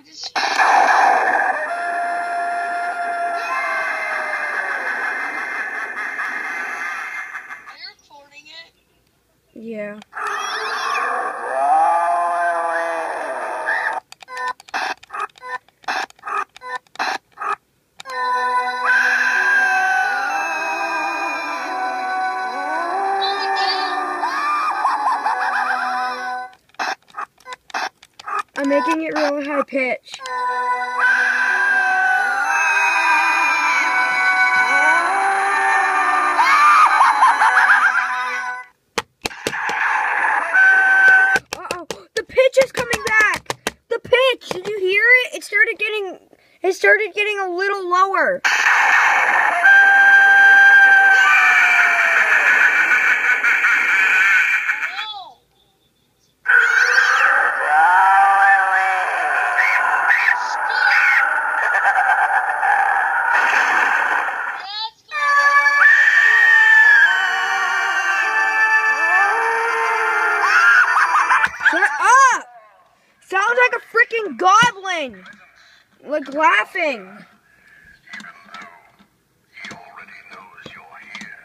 just... Are you recording it? Yeah. I'm making it really high pitch. Uh-oh, the pitch is coming back. The pitch, did you hear it? It started getting a little lower. Shut up! Sounds like a freaking goblin! Like laughing. He already knows you're here.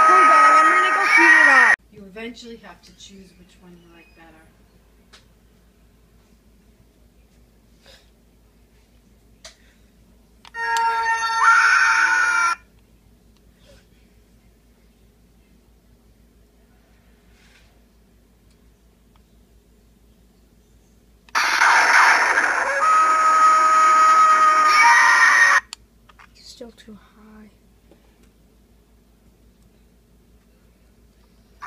Hold on, I'm gonna go heat it up. You eventually have to choose which one you like better. Still too high. I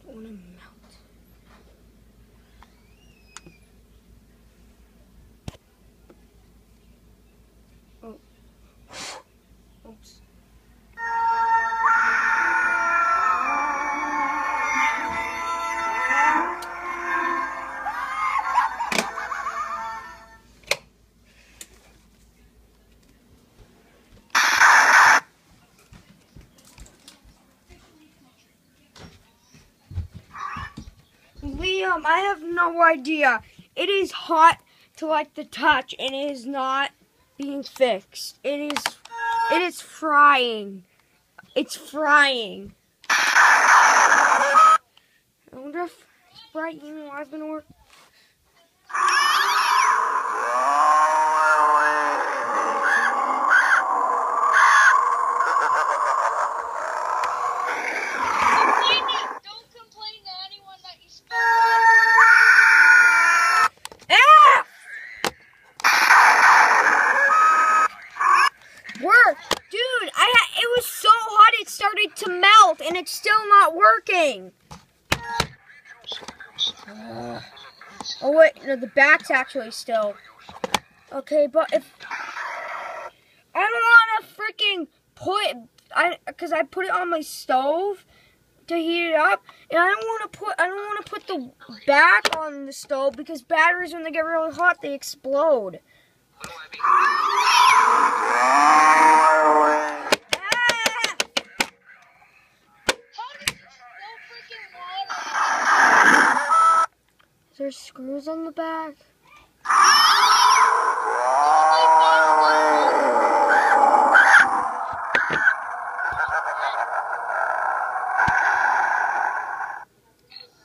want to melt. Oh. Oops. Liam, I have no idea. It is hot to like the touch, and it is not being fixed. It is frying. It's frying. I wonder if Sprite Eating Live is gonna work. It was so hot it started to melt, and it's still not working. Oh wait, no, the back's actually still. Okay, but if I don't want to freaking because I put it on my stove to heat it up, and I don't want to put the back on the stove because batteries, when they get really hot, they explode. There's screws on the back.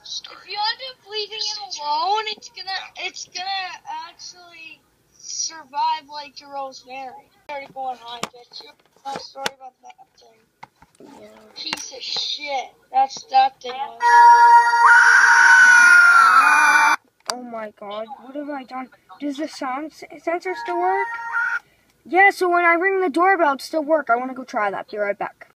If you end up leaving it alone, it's gonna actually survive like the rosemary. Already going high pitch. A story about that thing. Yeah. Piece of shit. That's that thing. Oh my god, what have I done? Does the sound sensor still work? Yeah, so when I ring the doorbell, it still work. I want to go try that. Be right back.